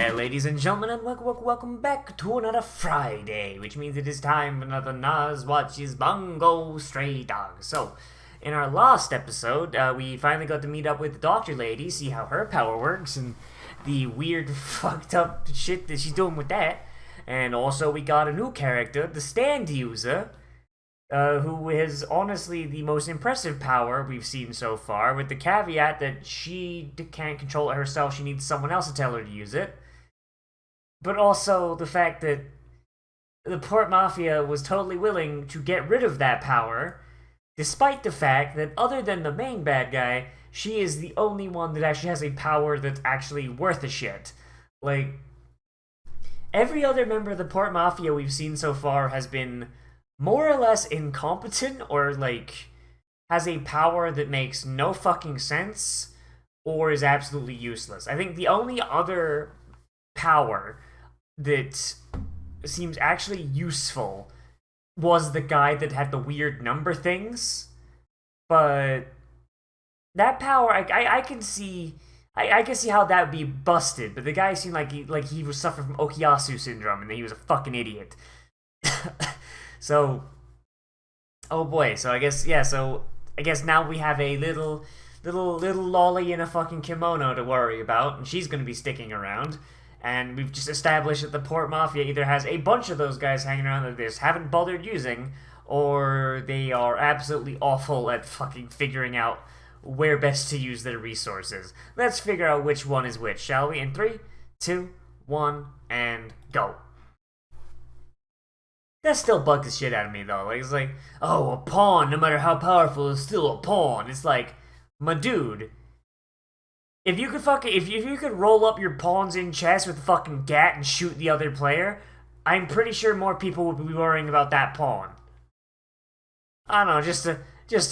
there, ladies and gentlemen, and welcome back to another Friday, which means it is time for another Nozz watches Bungo Stray Dogs. So, in our last episode, we finally got to meet up with the doctor lady, see how her power works, and the weird, fucked up shit that she's doing with that. And also, we got a new character, the stand user, who is honestly the most impressive power we've seen so far, with the caveat that she can't control it herself, she needs someone else to tell her to use it. But also the fact that the Port Mafia was totally willing to get rid of that power, despite the fact that other than the main bad guy, she is the only one that actually has a power that's actually worth a shit. Like, every other member of the Port Mafia we've seen so far has been more or less incompetent, or like has a power that makes no fucking sense, or is absolutely useless. I think the only other power that seems actually useful was the guy that had the weird number things, but that power I can see. I can see how that would be busted, but the guy seemed like he was suffering from Okuyasu syndrome and that he was a fucking idiot. So, oh boy. So I guess now we have a little lolly in a fucking kimono to worry about, and she's gonna be sticking around. And we've just established that the Port Mafia either has a bunch of those guys hanging around that they just haven't bothered using, or they are absolutely awful at fucking figuring out where best to use their resources. Let's figure out which one is which, shall we? In 3, 2, 1, and go. That still bugs the shit out of me, though. Like, it's like, oh, a pawn, no matter how powerful, is still a pawn. It's like, my dude, if you could roll up your pawns in chess with a fucking gat and shoot the other player, I'm pretty sure more people would be worrying about that pawn. I don't know, just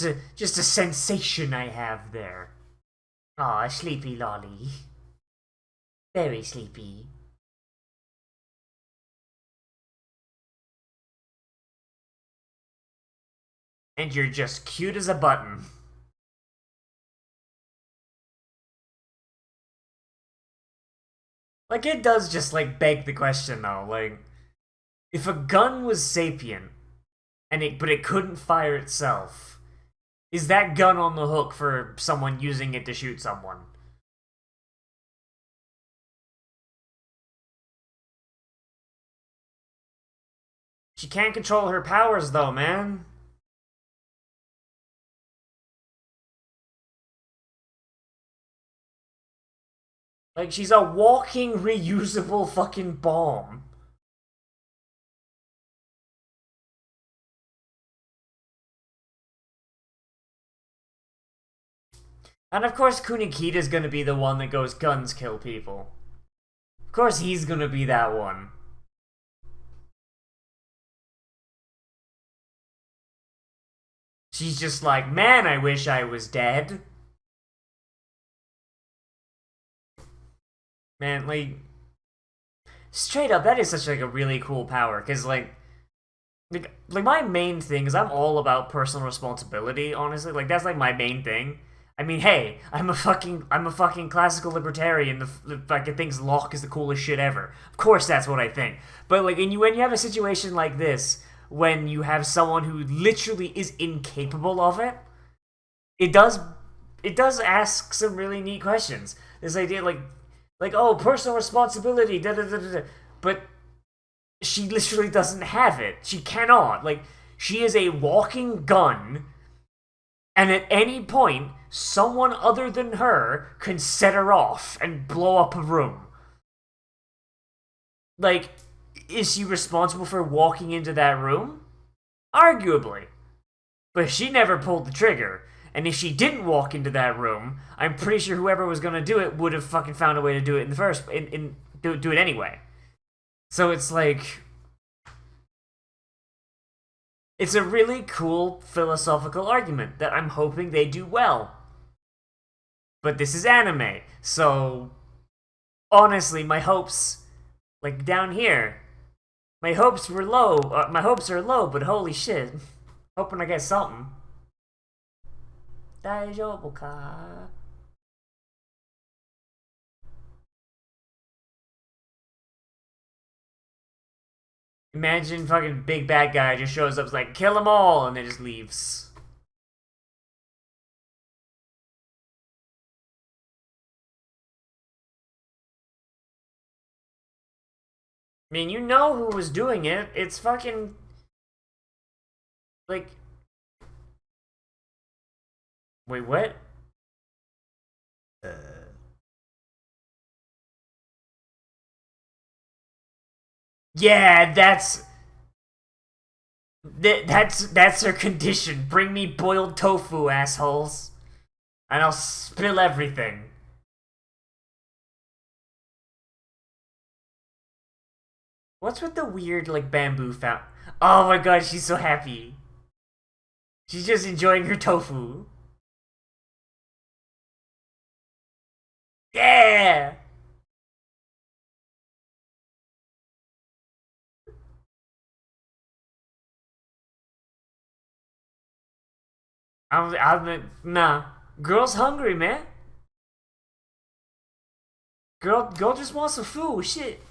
a sensation I have there. Aw, sleepy lolly. Very sleepy. And you're just cute as a button. Like, it does just, like, beg the question, though. Like, if a gun was sapient, but it couldn't fire itself, is that gun on the hook for someone using it to shoot someone? She can't control her powers, though, man. Like, she's a walking, reusable fucking bomb. And of course Kunikita's gonna be the one that goes, guns kill people. Of course he's gonna be that one. She's just like, man, I wish I was dead. Man, like, straight up, that is such like a really cool power, because like my main thing is I'm all about personal responsibility, honestly. Like, that's like my main thing. I mean, hey, I'm a fucking classical libertarian. The fucking thinks Locke is the coolest shit ever. Of course, that's what I think. But like, when you have a situation like this, when you have someone who literally is incapable of it, it does ask some really neat questions. This idea, like, oh, personal responsibility, da da da da da. But she literally doesn't have it. She cannot. Like, she is a walking gun, and at any point, someone other than her can set her off and blow up a room. Like, is she responsible for walking into that room? Arguably. But she never pulled the trigger. And if she didn't walk into that room, I'm pretty sure whoever was gonna do it would have fucking found a way to do it in the do it anyway. So it's like, it's a really cool philosophical argument that I'm hoping they do well. But this is anime, so honestly, my hopes, like down here, my hopes were low. My hopes are low, but holy shit, hoping I get something. 大丈夫か Imagine fucking big bad guy just shows up, like, kill them all, and then just leaves. I mean, you know who was doing it. It's fucking... Like... Wait, what? Yeah, that's her condition. Bring me boiled tofu, assholes. And I'll spill everything. What's with the weird, like, bamboo fountain? Oh my god, she's so happy. She's just enjoying her tofu. Yeah! Nah. Girl's hungry, man. Girl just wants some food. Shit.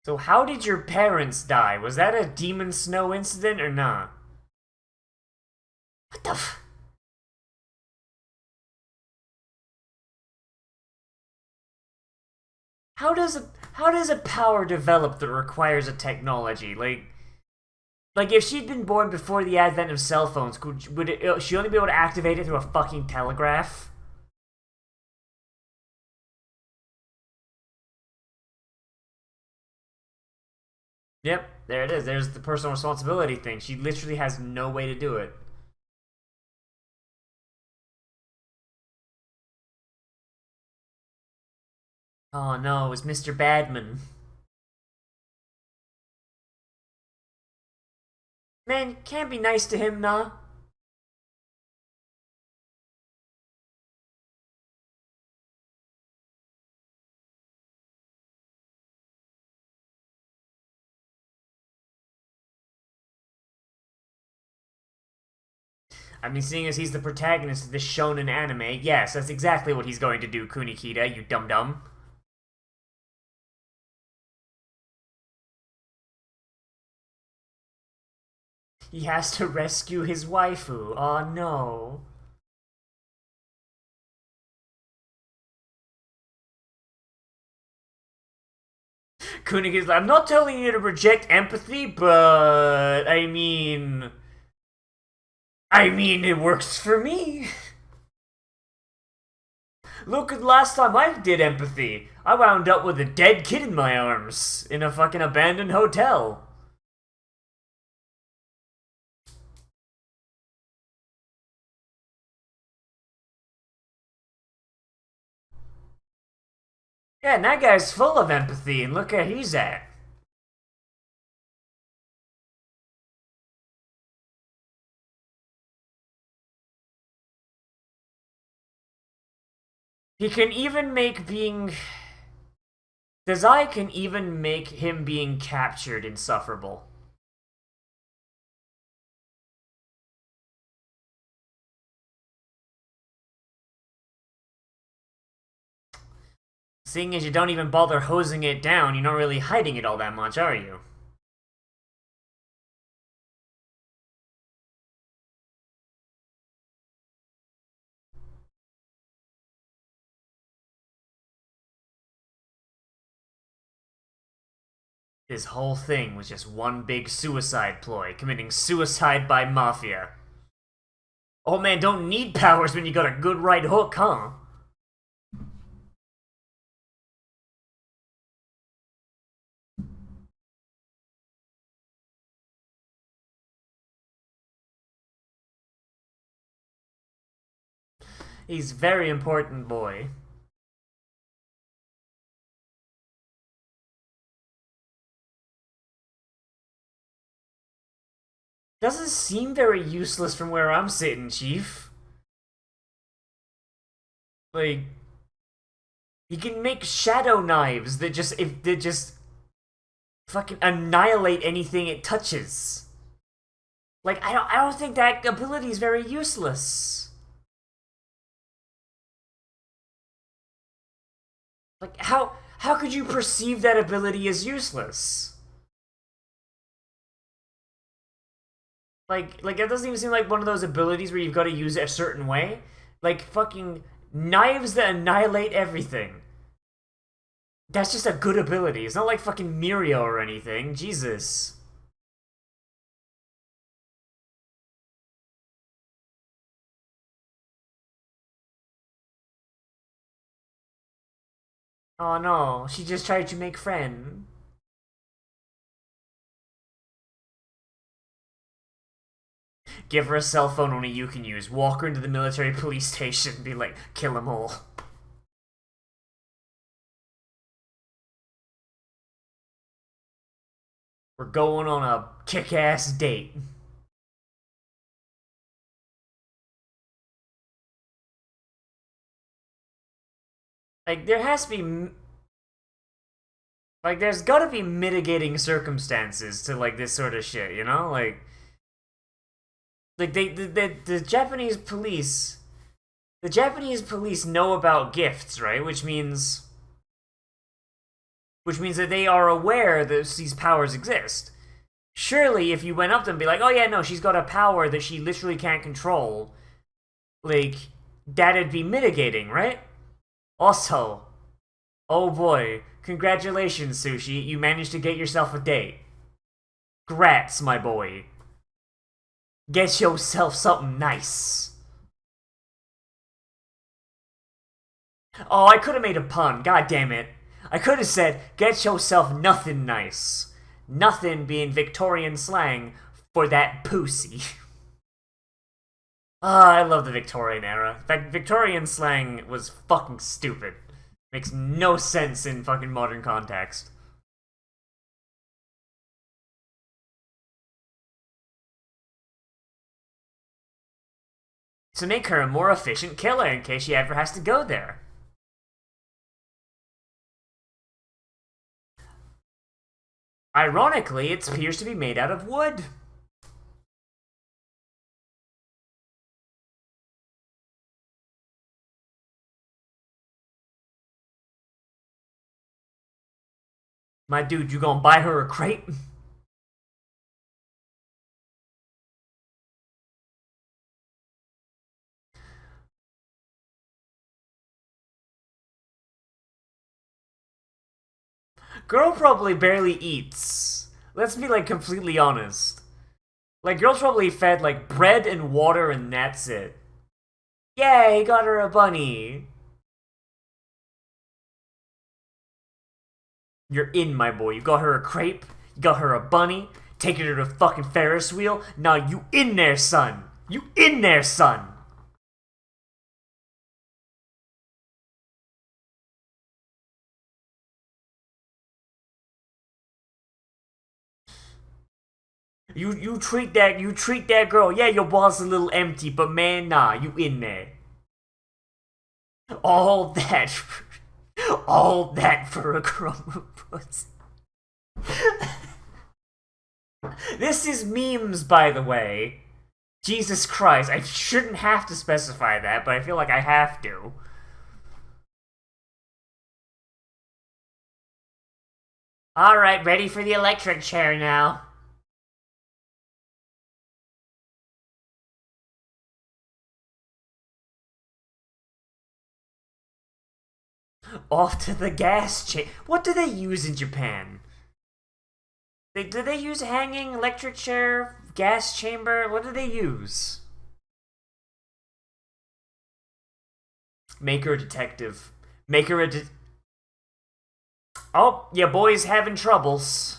So how did your parents die? Was that a demon snow incident or not? What the f- how does a power develop that requires a technology? Like if she'd been born before the advent of cell phones, would she only be able to activate it through a fucking telegraph? Yep, there it is. There's the personal responsibility thing. She literally has no way to do it. Oh no, it was Mr. Badman. Man, can't be nice to him, nah. I mean, seeing as he's the protagonist of this shonen anime, yes, that's exactly what he's going to do, Kunikita, you dum dum. He has to rescue his waifu. Oh no. Kunikita's like, I'm not telling you to reject empathy, but I mean, it works for me. Look at the last time I did empathy. I wound up with a dead kid in my arms in a fucking abandoned hotel. Yeah, and that guy's full of empathy, and look where he's at. He can even make being... Dazai can even make him being captured insufferable. Seeing as you don't even bother hosing it down, you're not really hiding it all that much, are you? His whole thing was just one big suicide ploy, committing suicide by mafia. Oh man, don't need powers when you got a good right hook, huh? He's very important boy. Doesn't seem very useless from where I'm sitting, Chief. Like, he can make shadow knives that just fucking annihilate anything it touches. Like, I don't think that ability is very useless. Like, how How could you perceive that ability as useless? Like it doesn't even seem like one of those abilities where you've got to use it a certain way. Like fucking knives that annihilate everything. That's just a good ability. It's not like fucking Mirio or anything. Jesus. Oh no, she just tried to make friend. Give her a cell phone only you can use. Walk her into the military police station. Be like, kill them all. We're going on a kick-ass date. Like, there has to be... Like, there's gotta be mitigating circumstances to, like, this sort of shit, you know? Like, the Japanese police... The Japanese police know about gifts, right? Which means that they are aware that these powers exist. Surely, if you went up to them and be like, oh yeah, no, she's got a power that she literally can't control, like, that'd be mitigating, right? Also, oh boy, congratulations, Sushi, you managed to get yourself a date. Grats, my boy. Get yourself something nice. Oh, I could have made a pun, god damn it. I could have said, get yourself nothing nice. Nothing being Victorian slang for that pussy. Ah, I love the Victorian era. In fact, Victorian slang was fucking stupid. Makes no sense in fucking modern context. To make her a more efficient killer in case she ever has to go there. Ironically, it appears to be made out of wood. My dude, you gonna buy her a crate? Girl probably barely eats. Let's be, like, completely honest. Like, girl's probably fed, like, bread and water and that's it. Yay, got her a bunny. You're in, my boy. You got her a crepe. You got her a bunny. Taking her to a fucking Ferris wheel. Now you in there, son. You in there, son. You treat that girl. Yeah, your balls a little empty, but man, nah, you in there. All that, all that for a crumb of pussy. This is memes, by the way. Jesus Christ, I shouldn't have to specify that, but I feel like I have to. Alright, ready for the electric chair now. Off to the gas chamber. What do they use in Japan? Do they use hanging, electric chair, gas chamber? What do they use? Make her a detective. Make her a Oh, your boy's having troubles.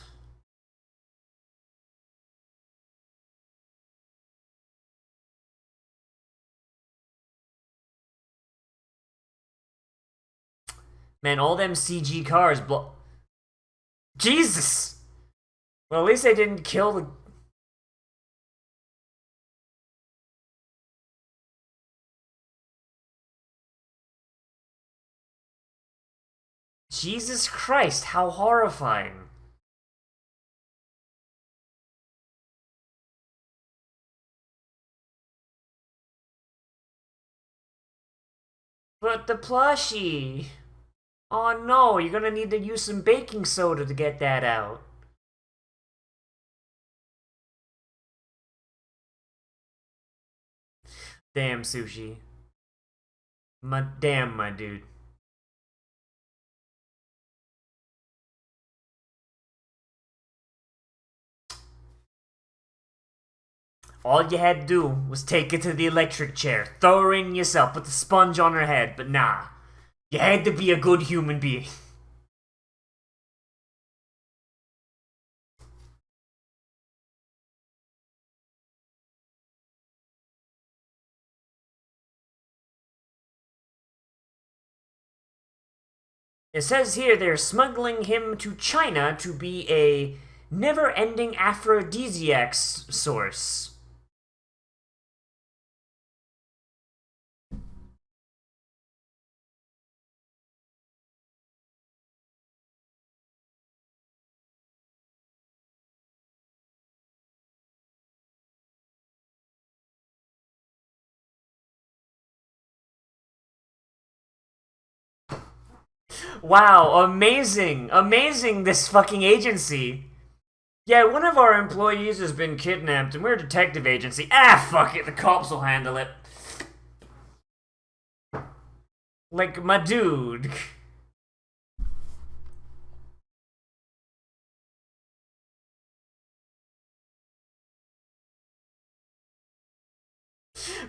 Man, all them CG cars Jesus! Well, at least they didn't kill the... Jesus Christ, how horrifying. But the plushie... Oh no, you're gonna need to use some baking soda to get that out. Damn, Sushi. Damn, my dude. All you had to do was take her to the electric chair, throw her in yourself, put the sponge on her head, but nah. You had to be a good human being. It says here they're smuggling him to China to be a never-ending aphrodisiac source. Wow, amazing, amazing this fucking agency. Yeah, one of our employees has been kidnapped and we're a detective agency. Ah, fuck it, the cops will handle it. Like, my dude.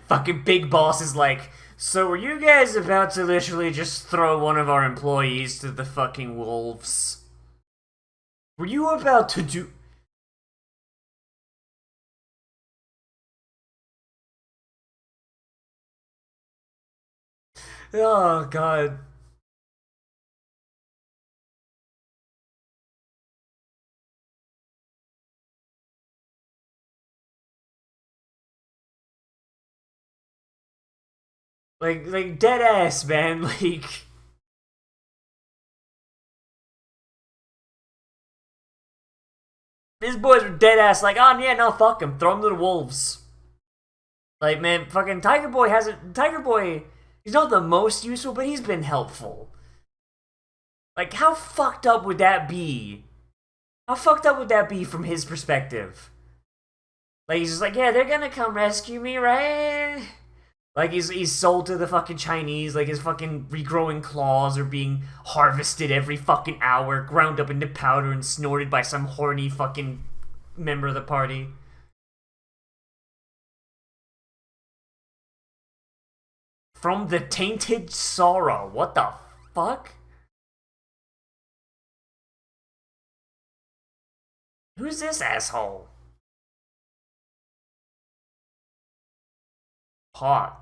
Fucking Big Boss is like, so were you guys about to literally just throw one of our employees to the fucking wolves? Were you about to do... Oh, God. Like, dead ass, man. Like... These boys are dead ass like, oh yeah, no, fuck him. Throw him to the wolves. Like, man, fucking Tiger Boy hasn't... Tiger Boy, he's not the most useful, but he's been helpful. Like, how fucked up would that be? How fucked up would that be from his perspective? Like, he's just like, yeah, they're gonna come rescue me, right? Like, he's sold to the fucking Chinese, like, his fucking regrowing claws are being harvested every fucking hour, ground up into powder and snorted by some horny fucking member of the party. From the tainted sorrow. What the fuck? Who's this asshole? Hot.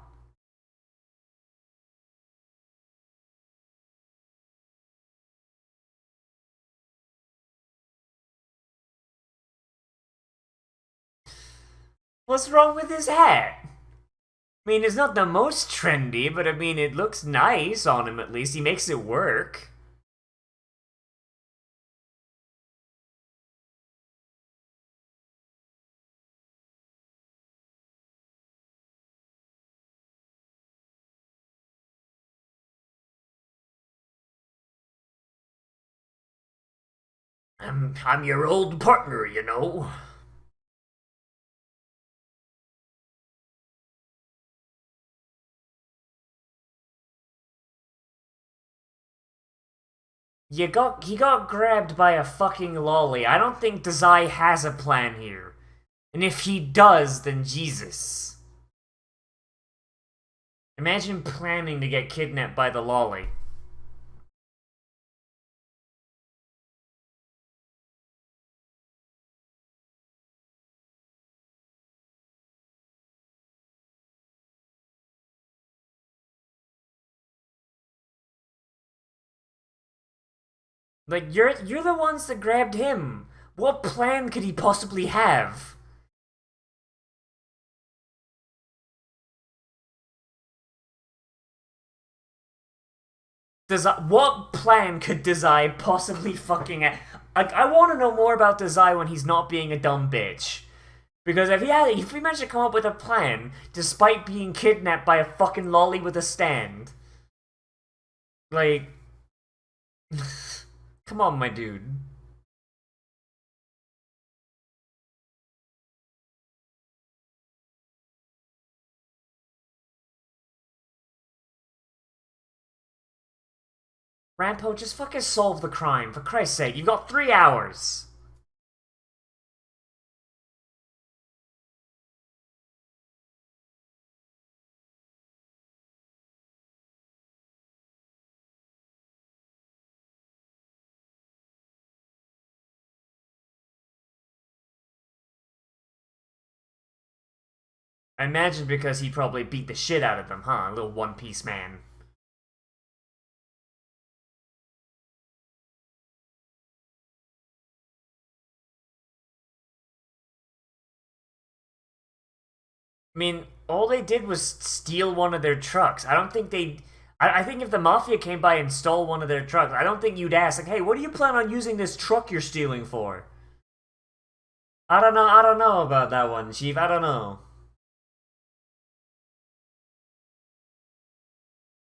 What's wrong with his hat? I mean, it's not the most trendy, but I mean, it looks nice on him at least. He makes it work. I'm your old partner, you know. He got grabbed by a fucking lolly. I don't think Dazai has a plan here. And if he does, then Jesus. Imagine planning to get kidnapped by the lolly. Like, you're the ones that grabbed him. What plan could he possibly have? What plan could Dazai possibly fucking have? Like, I want to know more about Dazai when he's not being a dumb bitch. Because if he managed to come up with a plan, despite being kidnapped by a fucking lolly with a stand, like, Come on, my dude. Rampo, just fucking solve the crime, for Christ's sake. You've got 3 hours. I imagine because he probably beat the shit out of them, huh? Little One Piece man. I mean, all they did was steal one of their trucks. I don't think they. I think if the mafia came by and stole one of their trucks, I don't think you'd ask, like, hey, what do you plan on using this truck you're stealing for? I don't know. I don't know about that one, Chief. I don't know.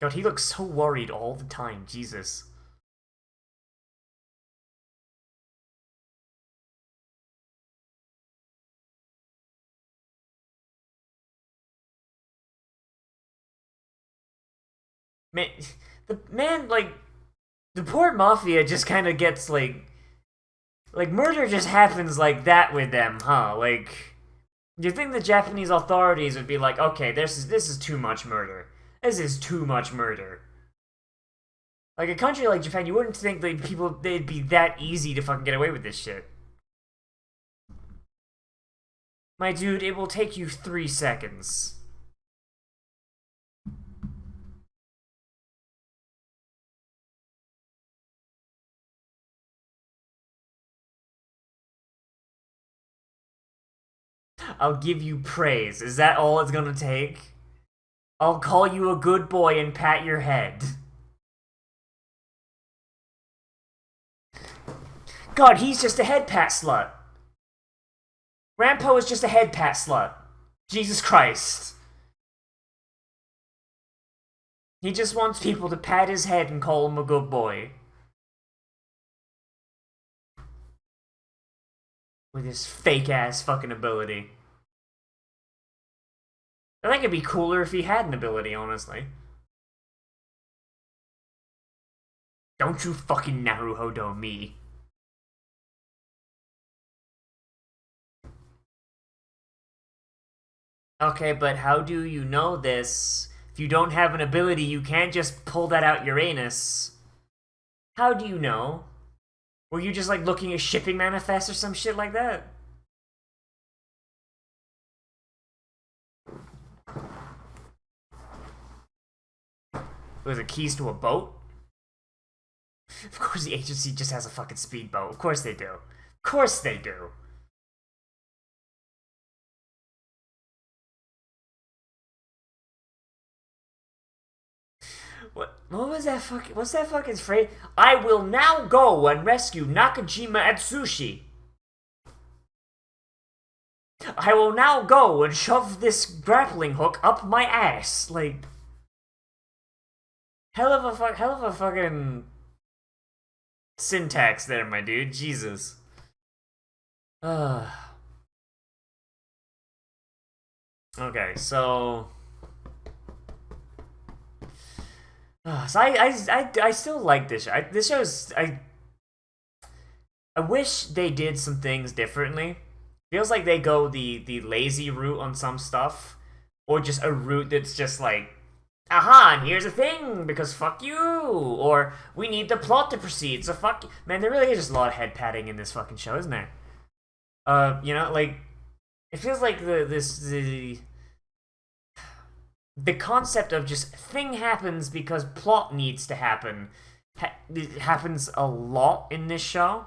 God, he looks so worried all the time. Jesus. Man, the man, like, the poor mafia just kind of gets, like, murder just happens like that with them, huh? Like, you think the Japanese authorities would be like, okay, this is too much murder. This is too much murder. Like, a country like Japan, you wouldn't think they'd be that easy to fucking get away with this shit. My dude, it will take you 3 seconds. I'll give you praise. Is that all it's gonna take? I'll call you a good boy and pat your head. God, he's just a head pat slut. Rampo is just a head pat slut. Jesus Christ. He just wants people to pat his head and call him a good boy. With his fake ass fucking ability. I think it'd be cooler if he had an ability, honestly. Don't you fucking Naruhodo me. Okay, but how do you know this? If you don't have an ability, you can't just pull that out your anus. How do you know? Were you just like looking at shipping manifests or some shit like that? Was it keys to a boat? Of course the agency just has a fucking speedboat. Of course they do. Of course they do. What was that fucking... What's that fucking phrase? I will now go and rescue Nakajima Atsushi. I will now go and shove this grappling hook up my ass. Like... Hell of a fucking... syntax there, my dude. Jesus. Okay, so... So I still like this show. This show's... I wish they did some things differently. Feels like they go the lazy route on some stuff. Or just a route that's just like... Aha, and here's a thing, because fuck you! Or, we need the plot to proceed, so fuck you. Man, there really is just a lot of head patting in this fucking show, isn't there? You know, like... It feels like the concept of just thing happens because plot needs to happen it happens a lot in this show.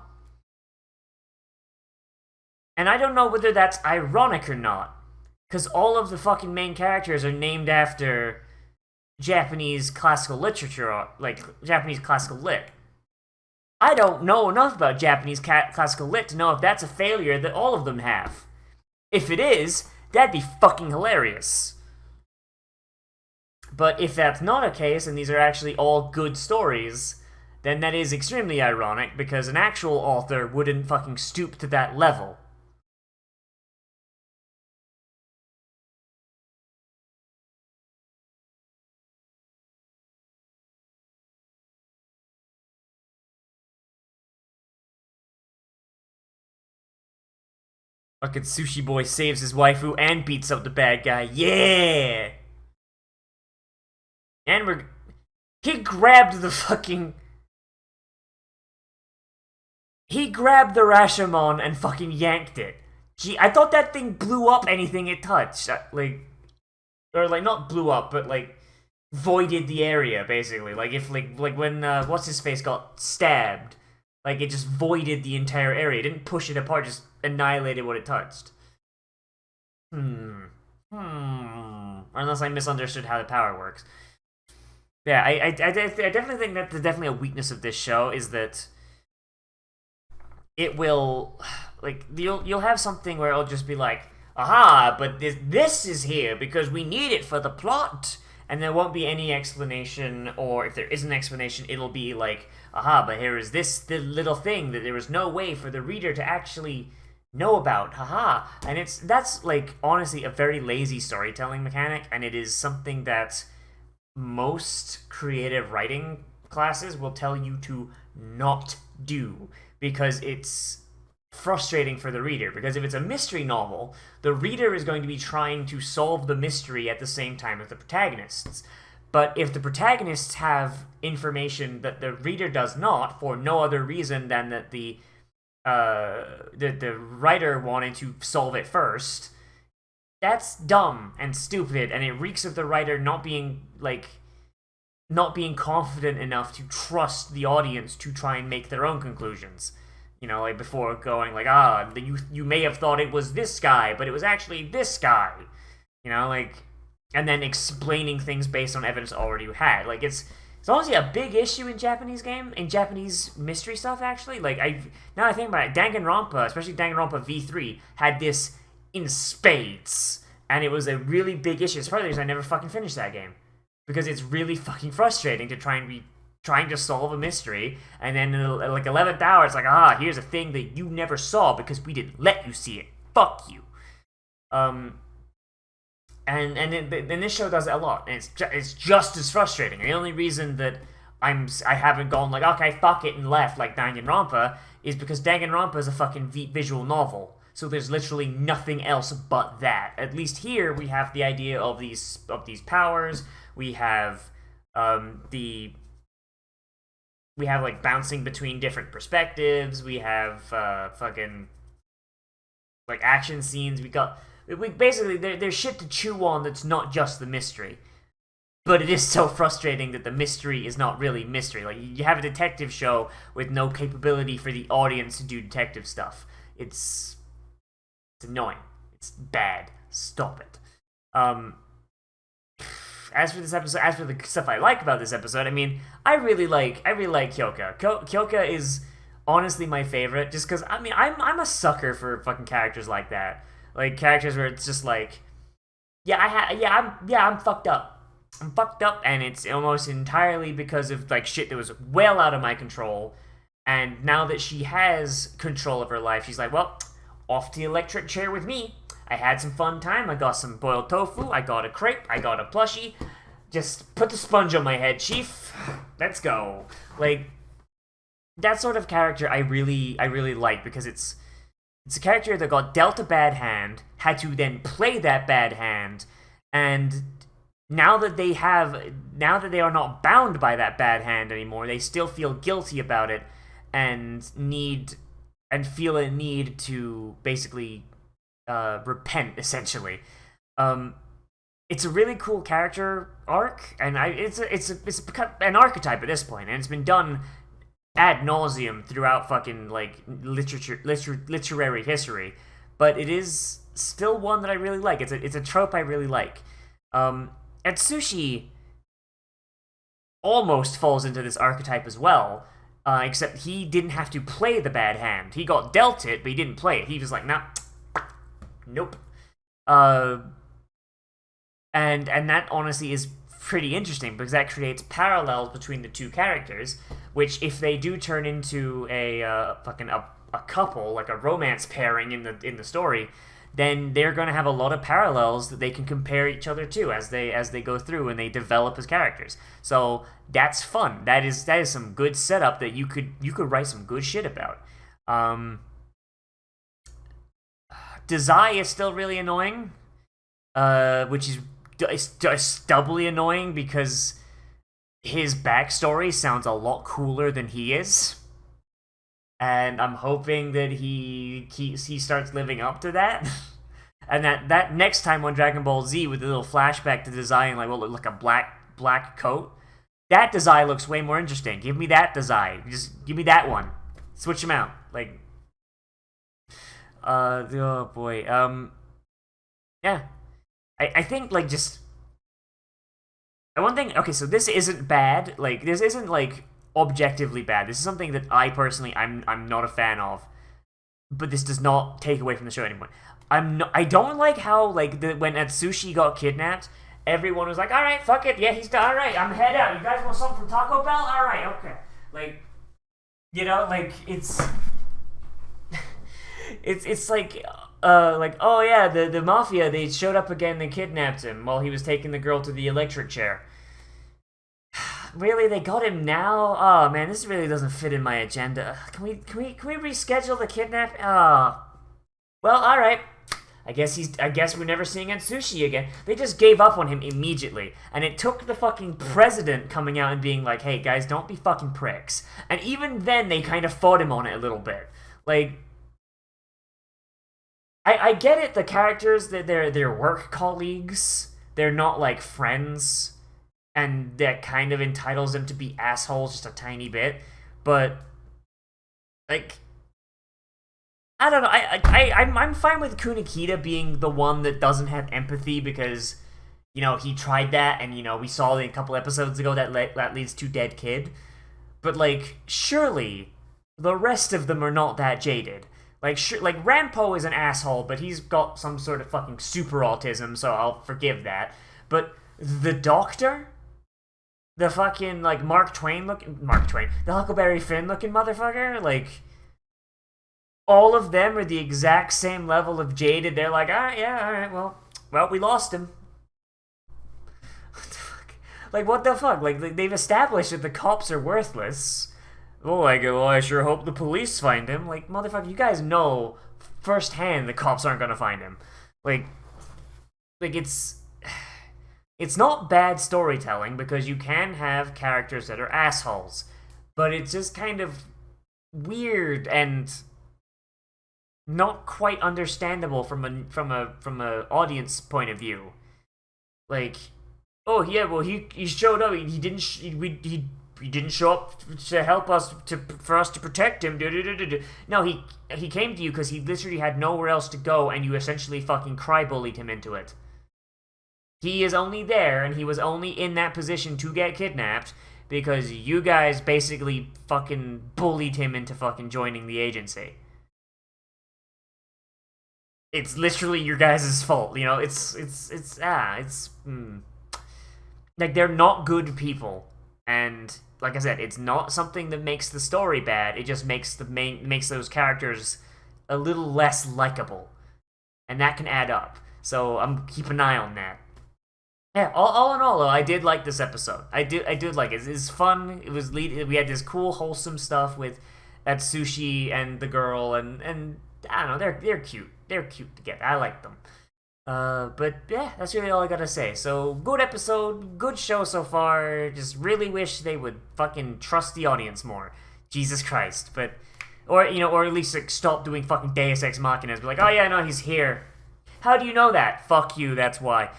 And I don't know whether that's ironic or not. Because all of the fucking main characters are named after Japanese classical literature, or, like, Japanese classical lit. I don't know enough about Japanese classical lit to know if that's a failure that all of them have. If it is, that'd be fucking hilarious. But if that's not a case, and these are actually all good stories, then that is extremely ironic, because an actual author wouldn't fucking stoop to that level. Fucking Sushi Boy saves his waifu and beats up the bad guy. Yeah! And he grabbed the fucking... He grabbed the Rashomon and fucking yanked it. Gee, I thought that thing blew up anything it touched. Or, not blew up, but, voided the area, basically. Like, if, like when, What's-His-Face got stabbed. Like, it just voided the entire area. It didn't push it apart, just annihilated what it touched. Unless I misunderstood how the power works. Yeah, I definitely think that there's definitely a weakness of this show, is that it will, you'll have something where it'll just be like, aha, but this is here because we need it for the plot, and there won't be any explanation, or if there is an explanation, it'll be like, aha, but here is the little thing that there was no way for the reader to actually know about, haha. And that's honestly a very lazy storytelling mechanic, and it is something that most creative writing classes will tell you to not do, because it's frustrating for the reader. Because if it's a mystery novel, the reader is going to be trying to solve the mystery at the same time as the protagonists. But if the protagonists have information that the reader does not, for no other reason than that the writer wanted to solve it first, that's dumb and stupid, and it reeks of the writer not being confident enough to trust the audience to try and make their own conclusions. Before going you may have thought it was this guy, but it was actually this guy. And then explaining things based on evidence already you had. It's honestly a big issue in Japanese mystery stuff, actually. Now I think about it, Danganronpa, especially Danganronpa V3, had this in spades. And it was a really big issue. It's part of the reason I never fucking finished that game. Because it's really fucking frustrating to trying to solve a mystery, and then at 11th hour, it's here's a thing that you never saw because we didn't let you see it. Fuck you. And this show does it a lot, and it's just as frustrating. And the only reason that I haven't gone okay, fuck it, and left like Danganronpa is because Danganronpa is a fucking visual novel. So there's literally nothing else but that. At least here we have the idea of these powers. We have bouncing between different perspectives. We have fucking action scenes. We basically there's shit to chew on that's not just the mystery. But it is so frustrating that the mystery is not really mystery. You have a detective show with no capability for the audience to do detective stuff. It's annoying. It's bad. Stop it. As for this episode, as for the stuff I like about this episode, I really like Kyoka. Kyoka is honestly my favorite, just because I'm a sucker for fucking characters like that, characters where it's just I'm fucked up. I'm fucked up, and it's almost entirely because of shit that was well out of my control. And now that she has control of her life, she's well, off to the electric chair with me. I had some fun time. I got some boiled tofu. I got a crepe. I got a plushie. Just put the sponge on my head, chief. Let's go. That sort of character I really like, because it's a character that got dealt a bad hand, had to then play that bad hand, and now that they are not bound by that bad hand anymore, they still feel guilty about it and feel a need to basically repent, essentially. It's a really cool character arc, and it's an archetype at this point, and it's been done ad nauseum throughout fucking literary history. But it is still one that I really like. It's a trope I really like. Atsushi almost falls into this archetype as well. Except he didn't have to play the bad hand. He got dealt it, but he didn't play it. He was nah. Nope. And that honestly is pretty interesting, because that creates parallels between the two characters. which if they do turn into a couple, like a romance pairing in the story, then they're going to have a lot of parallels that they can compare each other to as they go through and they develop as characters. So that's fun. That is some good setup that you could write some good shit about. Dazai is still really annoying, which is doubly annoying because his backstory sounds a lot cooler than he is. And I'm hoping that he starts living up to that. And that next time on Dragon Ball Z with the little flashback to design like like a black coat, that Dazai looks way more interesting. Give me that Dazai. Just give me that one. Switch him out. Like oh boy. Yeah. I think like just one thing, okay, so this isn't bad. Like this isn't like objectively bad. This is something that I personally I'm not a fan of, but this does not take away from the show anymore. I don't like how like when Atsushi got kidnapped, everyone was like, all right, fuck it, yeah, he's done. All right, I'm head out. You guys want something from Taco Bell? All right, okay. Like, you know, like it's like oh yeah, the mafia, they showed up again. They kidnapped him while he was taking the girl to the electric chair. Really, they got him now? Oh man, this really doesn't fit in my agenda. Can we reschedule the kidnap? Well, all right. I guess we're never seeing Atsushi again. They just gave up on him immediately, and it took the fucking president coming out and being like, "Hey guys, don't be fucking pricks." And even then, they kind of fought him on it a little bit. Like, I get it. The characters, that they're work colleagues. They're not like friends. And that kind of entitles them to be assholes just a tiny bit, but like I don't know. I'm fine with Kunikita being the one that doesn't have empathy because you know he tried that, and you know we saw a couple episodes ago that leads to dead kid. But like surely the rest of them are not that jaded. Like like Rampo is an asshole, but he's got some sort of fucking super autism, so I'll forgive that. But the Doctor. The fucking, like, the Huckleberry Finn looking motherfucker, like, all of them are the exact same level of jaded. They're like, alright, well, we lost him. What the fuck? Like, what the fuck? Like they've established that the cops are worthless. Oh, I sure hope the police find him. Like, motherfucker, you guys know firsthand the cops aren't gonna find him. Like it's not bad storytelling because you can have characters that are assholes, but it's just kind of weird and not quite understandable from a audience point of view. Like, oh yeah, well he showed up. He didn't show up to help us for us to protect him. No, he came to you because he literally had nowhere else to go, and you essentially fucking cry bullied him into it. He is only there, and he was only in that position to get kidnapped because you guys basically fucking bullied him into fucking joining the agency. It's literally your guys' fault, you know? Like, they're not good people. And, like I said, it's not something that makes the story bad. It just makes those characters a little less likable. And that can add up. So, keep an eye on that. Yeah, all in all, though, I did like this episode. I did like it. It's fun. We had this cool, wholesome stuff with Atsushi and the girl, and I don't know, they're cute. They're cute together. I like them. But yeah, that's really all I gotta say. So, good episode, good show so far. Just really wish they would fucking trust the audience more. Jesus Christ. But, or at least like, stop doing fucking Deus Ex Machinas. Be like, oh yeah, no, he's here. How do you know that? Fuck you, that's why.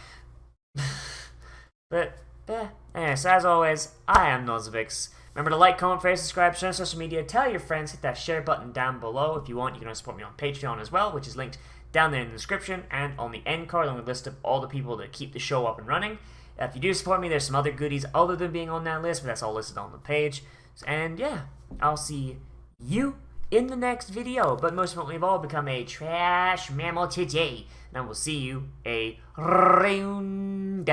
But, yeah. Anyways, as always, I am Nozz. Remember to like, comment, favorite, subscribe, share on social media, tell your friends, hit that share button down below. If you want, you can support me on Patreon as well, which is linked down there in the description, and on the end card, on the list of all the people that keep the show up and running. If you do support me, there's some other goodies other than being on that list, but that's all listed on the page. And yeah, I'll see you in the next video. But most importantly of all, become a trash mammal today. And I will see you around.